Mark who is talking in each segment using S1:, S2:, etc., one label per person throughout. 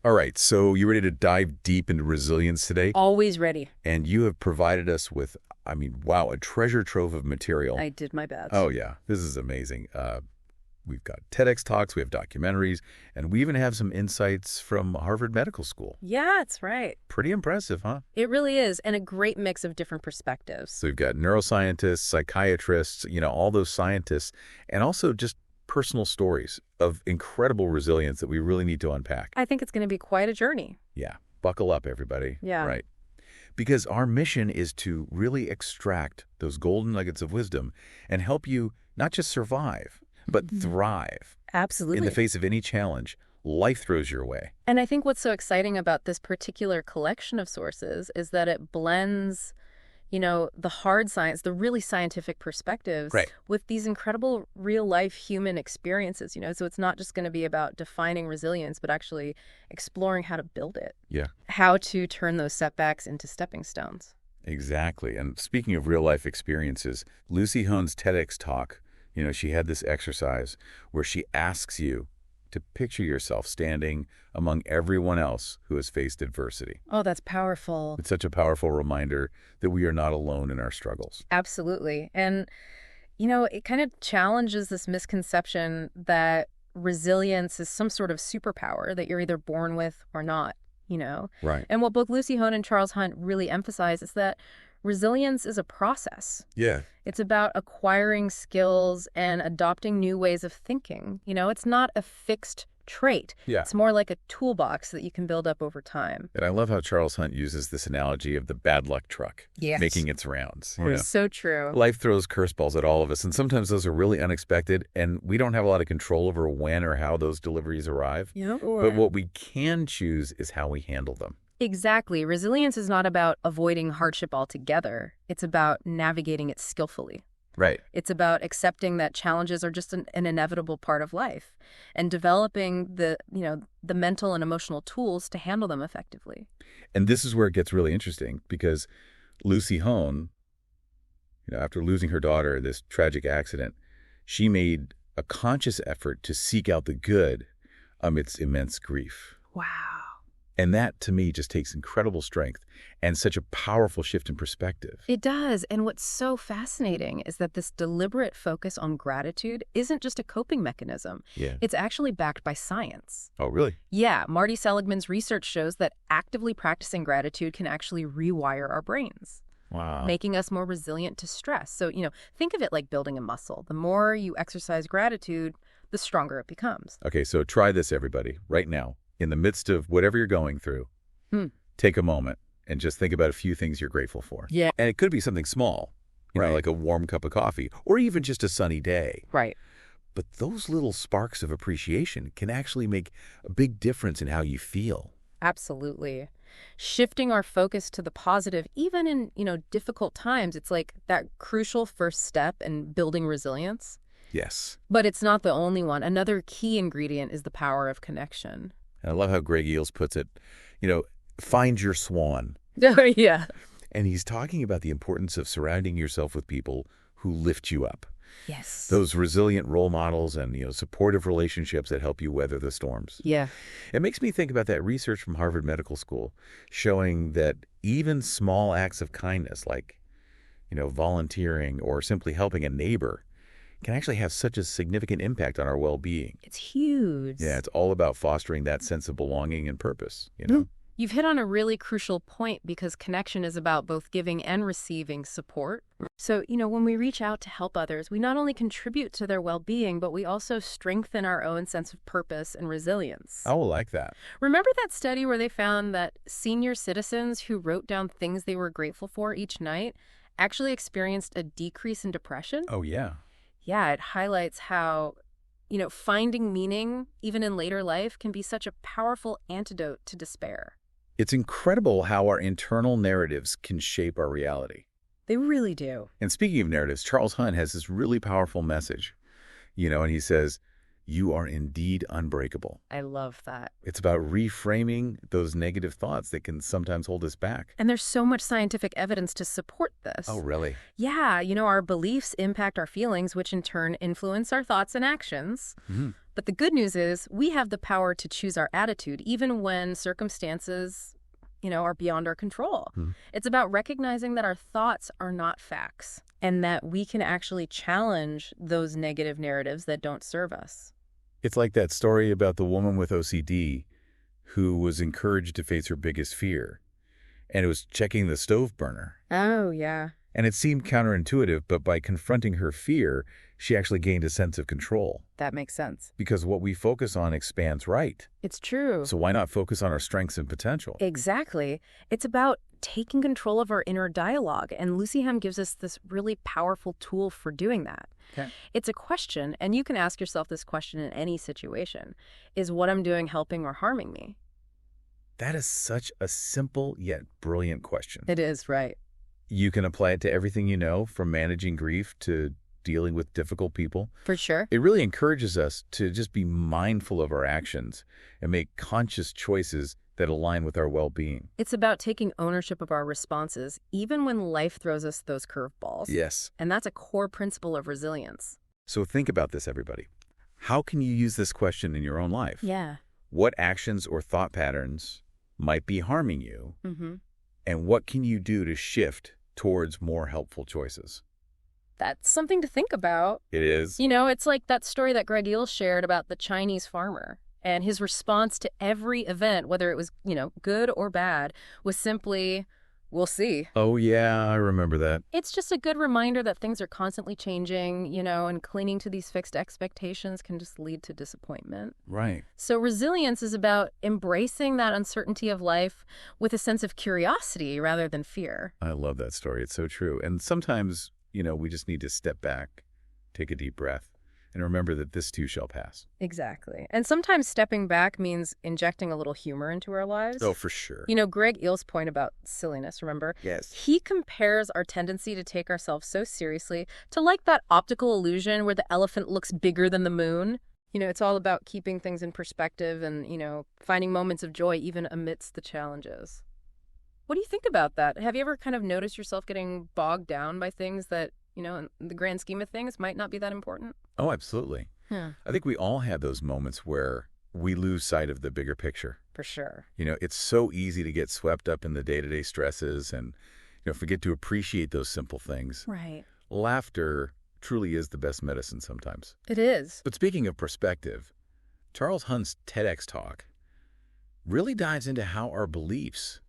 S1: All right, so you ready to dive deep into resilience today?
S2: Always ready.
S1: And you have provided us with, wow, a treasure trove of material.
S2: I did my best.
S1: Oh, yeah, this is amazing. We've got TEDx talks, we have documentaries, and we even have some insights from Harvard Medical School.
S2: Yeah, that's right.
S1: Pretty impressive, huh?
S2: It really is, and a great mix of different perspectives.
S1: So we've got neuroscientists, psychiatrists, all those scientists, and also just personal stories of incredible resilience that we really need to unpack.
S2: I think it's going to be quite a journey.
S1: Yeah, buckle up, everybody.
S2: Yeah.
S1: Right. Because our mission is to really extract those golden nuggets of wisdom and help you not just survive, but thrive.
S2: Absolutely.
S1: In the face of any challenge life throws your way.
S2: And I think what's so exciting about this particular collection of sources is that it blends, the hard science, the really scientific perspectives with these incredible real-life human experiences, So it's not just going to be about defining resilience, but actually exploring how to build it.
S1: Yeah.
S2: How to turn those setbacks into stepping stones.
S1: Exactly. And speaking of real-life experiences, Lucy Hone's TEDx talk, she had this exercise where she asks you to picture yourself standing among everyone else who has faced adversity.
S2: Oh, that's powerful.
S1: It's such a powerful reminder that we are not alone in our struggles.
S2: Absolutely. And, it kind of challenges this misconception that resilience is some sort of superpower that you're either born with or not,
S1: Right.
S2: And what both Lucy Hone and Charles Hunt really emphasize is that resilience is a process.
S1: Yeah.
S2: It's about acquiring skills and adopting new ways of thinking. It's not a fixed trait.
S1: Yeah.
S2: It's more like a toolbox that you can build up over time.
S1: And I love how Charles Hunt uses this analogy of the bad luck truck making its rounds.
S2: So true.
S1: Life throws curveballs at all of us, and sometimes those are really unexpected, and we don't have a lot of control over when or how those deliveries arrive.
S2: Yeah.
S1: But what we can choose is how we handle them.
S2: Exactly. Resilience is not about avoiding hardship altogether. It's about navigating it skillfully.
S1: Right.
S2: It's about accepting that challenges are just an inevitable part of life and developing the mental and emotional tools to handle them effectively.
S1: And this is where it gets really interesting because Lucy Hone, after losing her daughter in this tragic accident, she made a conscious effort to seek out the good amidst immense grief.
S2: Wow.
S1: And that, to me, just takes incredible strength and such a powerful shift in perspective.
S2: It does. And what's so fascinating is that this deliberate focus on gratitude isn't just a coping mechanism.
S1: Yeah.
S2: It's actually backed by science.
S1: Oh, really?
S2: Yeah. Marty Seligman's research shows that actively practicing gratitude can actually rewire our brains.
S1: Wow.
S2: Making us more resilient to stress. So, think of it like building a muscle. The more you exercise gratitude, the stronger it becomes.
S1: Okay, so try this, everybody, right now. In the midst of whatever you're going through, take a moment and just think about a few things you're grateful for.
S2: Yeah.
S1: And it could be something small, like a warm cup of coffee, or even just a sunny day.
S2: Right.
S1: But those little sparks of appreciation can actually make a big difference in how you feel.
S2: Absolutely. Shifting our focus to the positive, even in, difficult times, it's like that crucial first step in building resilience.
S1: Yes.
S2: But it's not the only one. Another key ingredient is the power of connection.
S1: And I love how Greg Eels puts it, find your swan.
S2: Oh, yeah.
S1: And he's talking about the importance of surrounding yourself with people who lift you up.
S2: Yes.
S1: Those resilient role models and, supportive relationships that help you weather the storms.
S2: Yeah.
S1: It makes me think about that research from Harvard Medical School showing that even small acts of kindness like, volunteering or simply helping a neighbor can actually have such a significant impact on our well-being.
S2: It's huge.
S1: Yeah, it's all about fostering that sense of belonging and purpose,
S2: You've hit on a really crucial point because connection is about both giving and receiving support. So, when we reach out to help others, we not only contribute to their well-being, but we also strengthen our own sense of purpose and resilience.
S1: I will like that.
S2: Remember that study where they found that senior citizens who wrote down things they were grateful for each night actually experienced a decrease in depression?
S1: Oh, yeah.
S2: Yeah, it highlights how, finding meaning, even in later life, can be such a powerful antidote to despair.
S1: It's incredible how our internal narratives can shape our reality.
S2: They really do.
S1: And speaking of narratives, Charles Hunt has this really powerful message, and he says, you are indeed unbreakable.
S2: I love that.
S1: It's about reframing those negative thoughts that can sometimes hold us back.
S2: And there's so much scientific evidence to support this.
S1: Oh, really?
S2: Yeah, our beliefs impact our feelings, which in turn influence our thoughts and actions.
S1: Mm-hmm.
S2: But the good news is we have the power to choose our attitude, even when circumstances, are beyond our control.
S1: Mm-hmm.
S2: It's about recognizing that our thoughts are not facts and that we can actually challenge those negative narratives that don't serve us.
S1: It's like that story about the woman with OCD who was encouraged to face her biggest fear, and it was checking the stove burner.
S2: Oh, yeah.
S1: And it seemed counterintuitive, but by confronting her fear, she actually gained a sense of control.
S2: That makes sense.
S1: Because what we focus on expands, right?
S2: It's true.
S1: So why not focus on our strengths and potential?
S2: Exactly. It's about taking control of our inner dialogue, and Lucy Ham gives us this really powerful tool for doing that.
S1: Okay.
S2: It's a question, and you can ask yourself this question in any situation. Is what I'm doing helping or harming me?
S1: That is such a simple yet brilliant question.
S2: It is, right?
S1: You can apply it to everything you know, from managing grief to dealing with difficult people.
S2: For sure.
S1: It really encourages us to just be mindful of our actions and make conscious choices that align with our well-being.
S2: It's about taking ownership of our responses, even when life throws us those curveballs.
S1: Yes.
S2: And that's a core principle of resilience.
S1: So think about this, everybody. How can you use this question in your own life?
S2: Yeah.
S1: What actions or thought patterns might be harming you?
S2: Mm-hmm.
S1: And what can you do to shift towards more helpful choices?
S2: That's something to think about.
S1: It is.
S2: It's like that story that Greg Eels shared about the Chinese farmer. And his response to every event, whether it was, good or bad, was simply, we'll see.
S1: Oh, yeah, I remember that.
S2: It's just a good reminder that things are constantly changing, and clinging to these fixed expectations can just lead to disappointment.
S1: Right.
S2: So resilience is about embracing that uncertainty of life with a sense of curiosity rather than fear.
S1: I love that story. It's so true. And sometimes, we just need to step back, take a deep breath, and remember that this too shall pass.
S2: Exactly. And sometimes stepping back means injecting a little humor into our lives.
S1: Oh, for sure.
S2: Greg Eels' point about silliness, remember?
S1: Yes.
S2: He compares our tendency to take ourselves so seriously to like that optical illusion where the elephant looks bigger than the moon. It's all about keeping things in perspective and, finding moments of joy even amidst the challenges. What do you think about that? Have you ever kind of noticed yourself getting bogged down by things that, in the grand scheme of things might not be that important?
S1: Oh, absolutely.
S2: Yeah.
S1: I think we all have those moments where we lose sight of the bigger picture.
S2: For sure.
S1: It's so easy to get swept up in the day-to-day stresses and, forget to appreciate those simple things.
S2: Right.
S1: Laughter truly is the best medicine sometimes.
S2: It is.
S1: But speaking of perspective, Charles Hunt's TEDx talk really dives into how our beliefs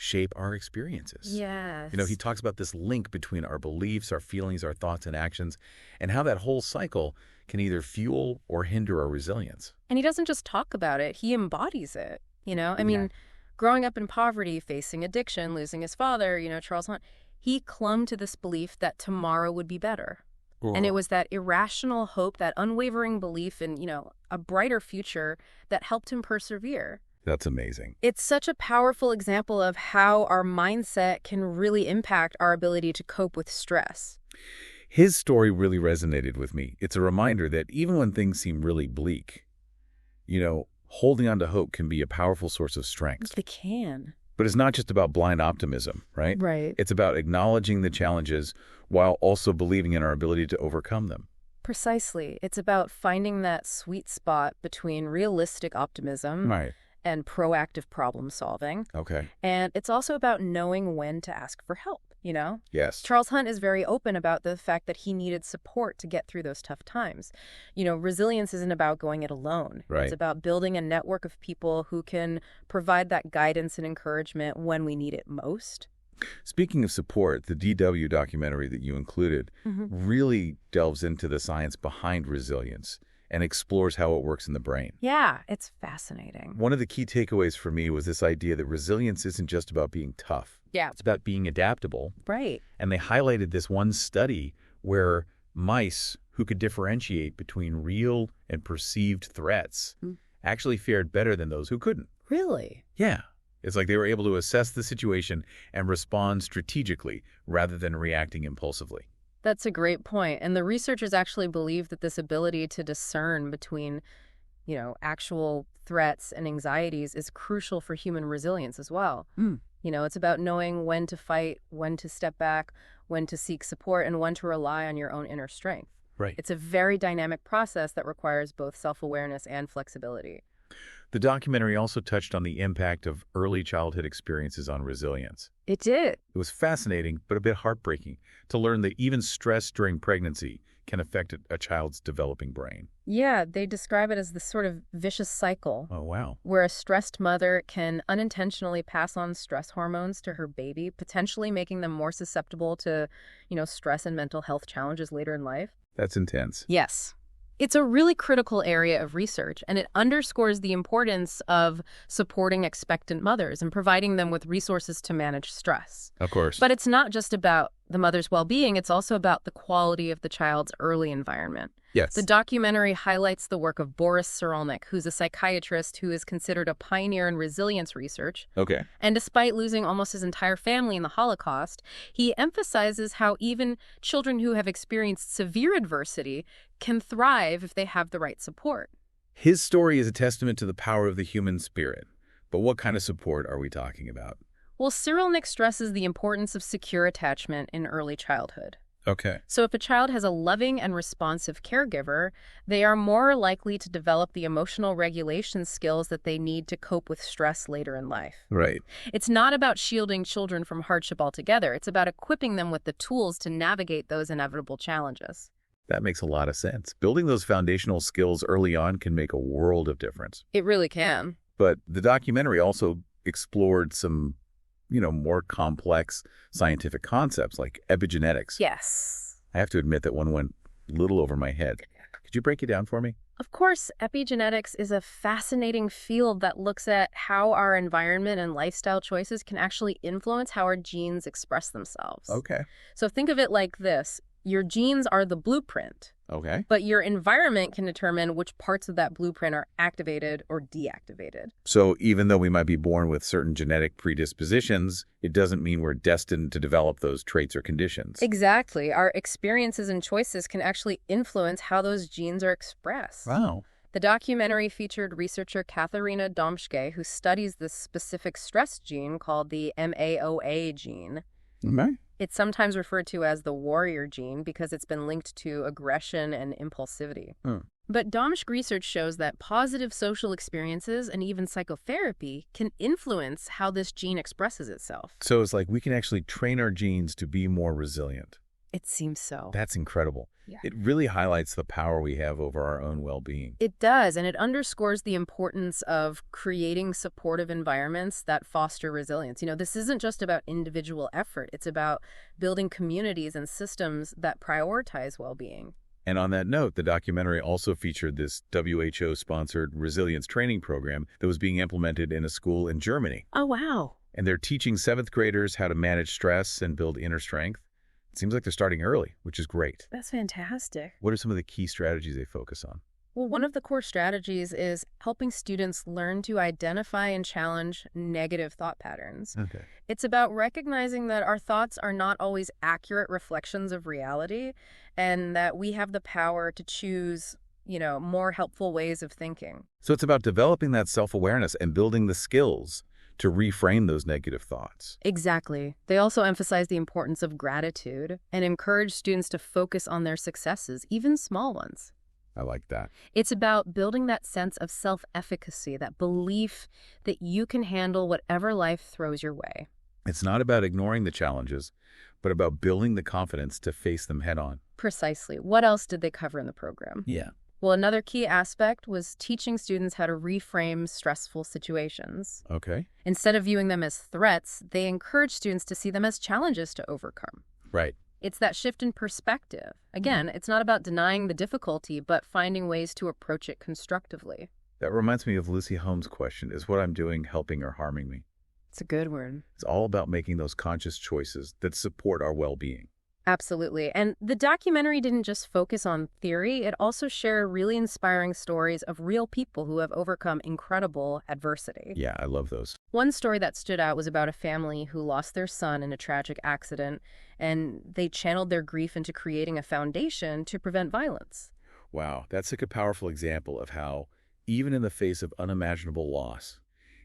S1: shape our experiences.
S2: Yes.
S1: He talks about this link between our beliefs, our feelings, our thoughts and actions, and how that whole cycle can either fuel or hinder our resilience.
S2: And he doesn't just talk about it, he embodies it. I mean, growing up in poverty, facing addiction, losing his father, Charles Hunt, he clung to this belief that tomorrow would be better.
S1: Ooh.
S2: And it was that irrational hope, that unwavering belief in, a brighter future that helped him persevere.
S1: That's amazing.
S2: It's such a powerful example of how our mindset can really impact our ability to cope with stress.
S1: His story really resonated with me. It's a reminder that even when things seem really bleak, holding on to hope can be a powerful source of strength.
S2: They can.
S1: But it's not just about blind optimism, right?
S2: Right.
S1: It's about acknowledging the challenges while also believing in our ability to overcome them.
S2: Precisely. It's about finding that sweet spot between realistic optimism
S1: Right.
S2: and proactive problem solving.
S1: Okay.
S2: And it's also about knowing when to ask for help,
S1: Yes.
S2: Charles Hunt is very open about the fact that he needed support to get through those tough times. Resilience isn't about going it alone.
S1: Right.
S2: It's about building a network of people who can provide that guidance and encouragement when we need it most.
S1: Speaking of support, the DW documentary that you included really delves into the science behind resilience and explores how it works in the brain.
S2: Yeah, it's fascinating.
S1: One of the key takeaways for me was this idea that resilience isn't just about being tough.
S2: Yeah.
S1: It's about being adaptable.
S2: Right.
S1: And they highlighted this one study where mice who could differentiate between real and perceived threats actually fared better than those who couldn't.
S2: Really?
S1: Yeah. It's like they were able to assess the situation and respond strategically rather than reacting impulsively.
S2: That's a great point. And the researchers actually believe that this ability to discern between, actual threats and anxieties is crucial for human resilience as well. It's about knowing when to fight, when to step back, when to seek support, and when to rely on your own inner strength.
S1: Right.
S2: It's a very dynamic process that requires both self-awareness and flexibility.
S1: The documentary also touched on the impact of early childhood experiences on resilience.
S2: It did.
S1: It was fascinating, but a bit heartbreaking to learn that even stress during pregnancy can affect a child's developing brain.
S2: Yeah, they describe it as this sort of vicious cycle.
S1: Oh, wow.
S2: Where a stressed mother can unintentionally pass on stress hormones to her baby, potentially making them more susceptible to, stress and mental health challenges later in life.
S1: That's intense.
S2: Yes. It's a really critical area of research, and it underscores the importance of supporting expectant mothers and providing them with resources to manage stress.
S1: Of course.
S2: But it's not just about the mother's well-being, it's also about the quality of the child's early environment.
S1: Yes.
S2: The documentary highlights the work of Boris Cyrulnik, who's a psychiatrist who is considered a pioneer in resilience research.
S1: Okay.
S2: And despite losing almost his entire family in the Holocaust, he emphasizes how even children who have experienced severe adversity can thrive if they have the right support.
S1: His story is a testament to the power of the human spirit. But what kind of support are we talking about?
S2: Well, Cyrulnik stresses the importance of secure attachment in early childhood.
S1: Okay.
S2: So if a child has a loving and responsive caregiver, they are more likely to develop the emotional regulation skills that they need to cope with stress later in life.
S1: Right.
S2: It's not about shielding children from hardship altogether. It's about equipping them with the tools to navigate those inevitable challenges.
S1: That makes a lot of sense. Building those foundational skills early on can make a world of difference.
S2: It really can.
S1: But the documentary also explored some more complex scientific concepts like epigenetics.
S2: Yes.
S1: I have to admit that one went a little over my head. Could you break it down for me?
S2: Of course, epigenetics is a fascinating field that looks at how our environment and lifestyle choices can actually influence how our genes express themselves.
S1: Okay.
S2: So think of it like this. Your genes are the blueprint.
S1: Okay.
S2: But your environment can determine which parts of that blueprint are activated or deactivated.
S1: So even though we might be born with certain genetic predispositions, it doesn't mean we're destined to develop those traits or conditions.
S2: Exactly. Our experiences and choices can actually influence how those genes are expressed.
S1: Wow.
S2: The documentary featured researcher Katharina Domschke, who studies this specific stress gene called the MAOA gene.
S1: Okay.
S2: It's sometimes referred to as the warrior gene because it's been linked to aggression and impulsivity. But Domschke research shows that positive social experiences and even psychotherapy can influence how this gene expresses itself.
S1: So it's like we can actually train our genes to be more resilient.
S2: It seems so.
S1: That's incredible.
S2: Yeah.
S1: It really highlights the power we have over our own well-being.
S2: It does, and it underscores the importance of creating supportive environments that foster resilience. This isn't just about individual effort. It's about building communities and systems that prioritize well-being.
S1: And on that note, the documentary also featured this WHO-sponsored resilience training program that was being implemented in a school in Germany.
S2: Oh, wow.
S1: And they're teaching 7th graders how to manage stress and build inner strength. It seems like they're starting early, which is great.
S2: That's fantastic.
S1: What are some of the key strategies they focus on?
S2: Well, one of the core strategies is helping students learn to identify and challenge negative thought patterns.
S1: Okay.
S2: It's about recognizing that our thoughts are not always accurate reflections of reality and that we have the power to choose, more helpful ways of thinking.
S1: So it's about developing that self-awareness and building the skills to reframe those negative thoughts.
S2: Exactly. They also emphasize the importance of gratitude and encourage students to focus on their successes, even small ones.
S1: I like that.
S2: It's about building that sense of self-efficacy, that belief that you can handle whatever life throws your way.
S1: It's not about ignoring the challenges, but about building the confidence to face them head on.
S2: Precisely. What else did they cover in the program?
S1: Yeah.
S2: Well, another key aspect was teaching students how to reframe stressful situations.
S1: Okay.
S2: Instead of viewing them as threats, they encourage students to see them as challenges to overcome.
S1: Right.
S2: It's that shift in perspective. Again, it's not about denying the difficulty, but finding ways to approach it constructively.
S1: That reminds me of Lucy Holmes' question, is what I'm doing helping or harming me?
S2: It's a good word.
S1: It's all about making those conscious choices that support our well-being.
S2: Absolutely. And the documentary didn't just focus on theory, it also shared really inspiring stories of real people who have overcome incredible adversity.
S1: Yeah, I love those.
S2: One story that stood out was about a family who lost their son in a tragic accident, and they channeled their grief into creating a foundation to prevent violence.
S1: Wow, that's like a powerful example of how, even in the face of unimaginable loss,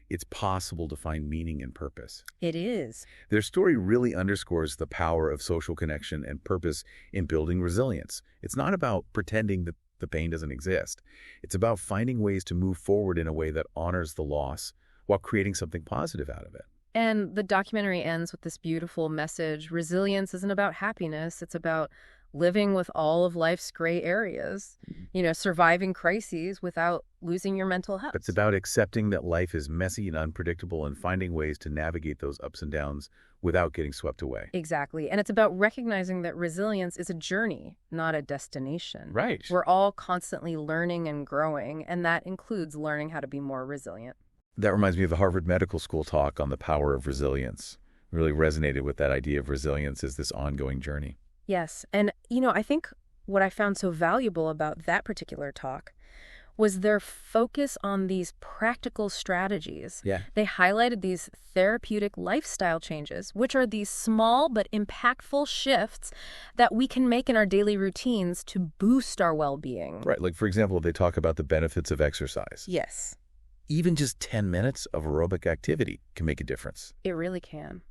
S1: it's possible to find meaning and purpose.
S2: It is.
S1: Their story really underscores the power of social connection and purpose in building resilience. It's not about pretending that the pain doesn't exist. It's about finding ways to move forward in a way that honors the loss while creating something positive out of it.
S2: And the documentary ends with this beautiful message. Resilience isn't about happiness. It's about living with all of life's gray areas, surviving crises without losing your mental health.
S1: It's about accepting that life is messy and unpredictable and finding ways to navigate those ups and downs without getting swept away.
S2: Exactly. And it's about recognizing that resilience is a journey, not a destination.
S1: Right.
S2: We're all constantly learning and growing, and that includes learning how to be more resilient.
S1: That reminds me of the Harvard Medical School talk on the power of resilience. Really resonated with that idea of resilience as this ongoing journey.
S2: Yes. And, I think what I found so valuable about that particular talk was their focus on these practical strategies.
S1: Yeah.
S2: They highlighted these therapeutic lifestyle changes, which are these small but impactful shifts that we can make in our daily routines to boost our well-being.
S1: Right. Like, for example, they talk about the benefits of exercise.
S2: Yes.
S1: Even just 10 minutes of aerobic activity can make a difference.
S2: It really can.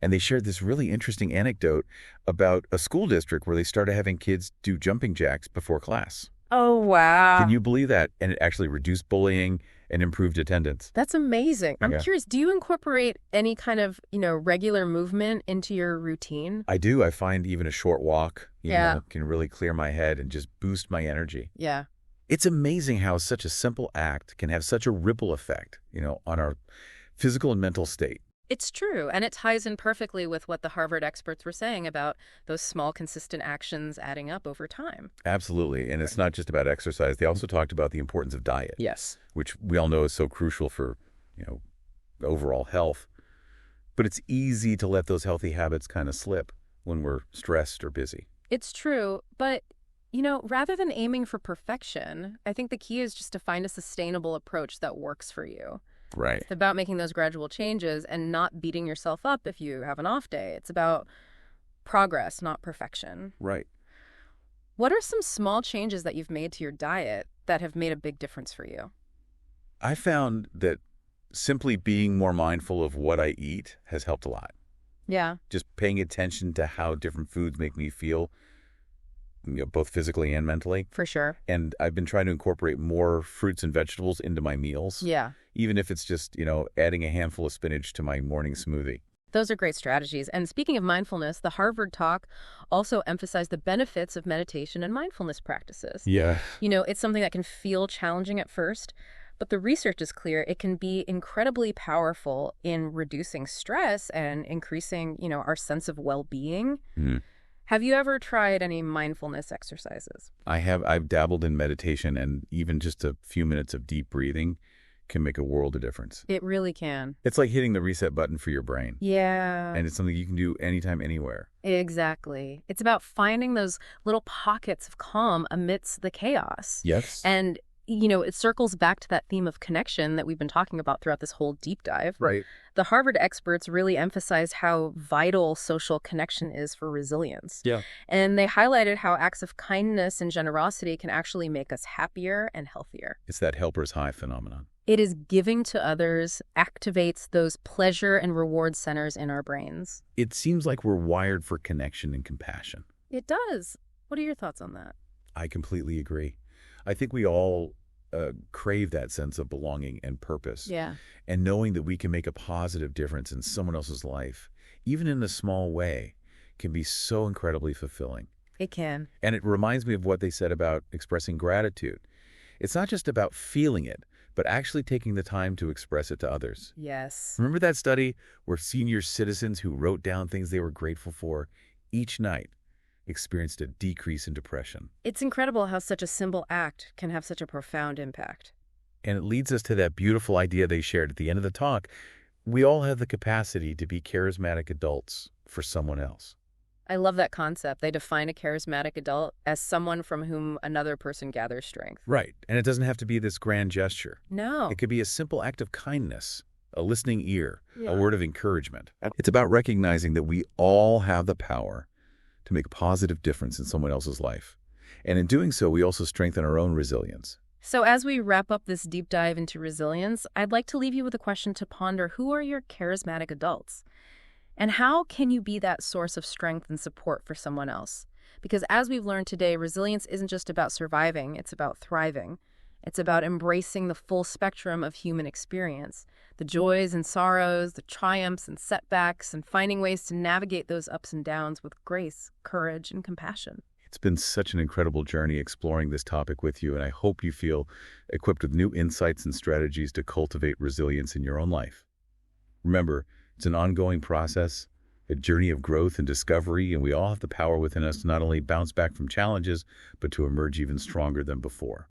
S1: And they shared this really interesting anecdote about a school district where they started having kids do jumping jacks before class.
S2: Oh, wow.
S1: Can you believe that? And it actually reduced bullying and improved attendance.
S2: That's amazing. I'm curious, do you incorporate any kind of, regular movement into your routine?
S1: I do. I find even a short walk,
S2: Yeah.
S1: can really clear my head and just boost my energy.
S2: Yeah.
S1: It's amazing how such a simple act can have such a ripple effect, on our physical and mental state.
S2: It's true, and it ties in perfectly with what the Harvard experts were saying about those small, consistent actions adding up over time.
S1: Absolutely, and it's not just about exercise. They also talked about the importance of diet.
S2: Yes.
S1: Which we all know is so crucial for, overall health. But it's easy to let those healthy habits kind of slip when we're stressed or busy.
S2: It's true, but, rather than aiming for perfection, I think the key is just to find a sustainable approach that works for you.
S1: Right.
S2: It's about making those gradual changes and not beating yourself up if you have an off day. It's about progress, not perfection.
S1: Right.
S2: What are some small changes that you've made to your diet that have made a big difference for you?
S1: I found that simply being more mindful of what I eat has helped a lot.
S2: Yeah.
S1: Just paying attention to how different foods make me feel, both physically and mentally.
S2: For sure.
S1: And I've been trying to incorporate more fruits and vegetables into my meals.
S2: Yeah.
S1: Even if it's just, adding a handful of spinach to my morning smoothie.
S2: Those are great strategies. And speaking of mindfulness, the Harvard talk also emphasized the benefits of meditation and mindfulness practices.
S1: Yeah.
S2: It's something that can feel challenging at first, but the research is clear. It can be incredibly powerful in reducing stress and increasing, our sense of well-being.
S1: Mm-hmm.
S2: Have you ever tried any mindfulness exercises?
S1: I have. I've dabbled in meditation, and even just a few minutes of deep breathing can make a world of difference.
S2: It really can.
S1: It's like hitting the reset button for your brain.
S2: Yeah.
S1: And it's something you can do anytime, anywhere.
S2: Exactly. It's about finding those little pockets of calm amidst the chaos.
S1: Yes.
S2: And, it circles back to that theme of connection that we've been talking about throughout this whole deep dive.
S1: Right.
S2: The Harvard experts really emphasized how vital social connection is for resilience.
S1: Yeah.
S2: And they highlighted how acts of kindness and generosity can actually make us happier and healthier.
S1: It's that helper's high phenomenon.
S2: It is giving to others activates those pleasure and reward centers in our brains.
S1: It seems like we're wired for connection and compassion.
S2: It does. What are your thoughts on that?
S1: I completely agree. I think we all crave that sense of belonging and purpose.
S2: Yeah.
S1: And knowing that we can make a positive difference in someone else's life, even in a small way, can be so incredibly fulfilling.
S2: It can.
S1: And it reminds me of what they said about expressing gratitude. It's not just about feeling it, but actually taking the time to express it to others.
S2: Yes.
S1: Remember that study where senior citizens who wrote down things they were grateful for each night experienced a decrease in depression?
S2: It's incredible how such a simple act can have such a profound impact.
S1: And it leads us to that beautiful idea they shared at the end of the talk. We all have the capacity to be charismatic adults for someone else.
S2: I love that concept. They define a charismatic adult as someone from whom another person gathers strength.
S1: Right. And it doesn't have to be this grand gesture.
S2: No.
S1: It could be a simple act of kindness, a listening ear,
S2: Yeah.
S1: a word of encouragement. It's about recognizing that we all have the power to make a positive difference in someone else's life. And in doing so, we also strengthen our own resilience.
S2: So as we wrap up this deep dive into resilience, I'd like to leave you with a question to ponder. Who are your charismatic adults? And how can you be that source of strength and support for someone else? Because as we've learned today, resilience isn't just about surviving, it's about thriving. It's about embracing the full spectrum of human experience, the joys and sorrows, the triumphs and setbacks, and finding ways to navigate those ups and downs with grace, courage, and compassion.
S1: It's been such an incredible journey exploring this topic with you, and I hope you feel equipped with new insights and strategies to cultivate resilience in your own life. Remember, it's an ongoing process, a journey of growth and discovery, and we all have the power within us to not only bounce back from challenges, but to emerge even stronger than before.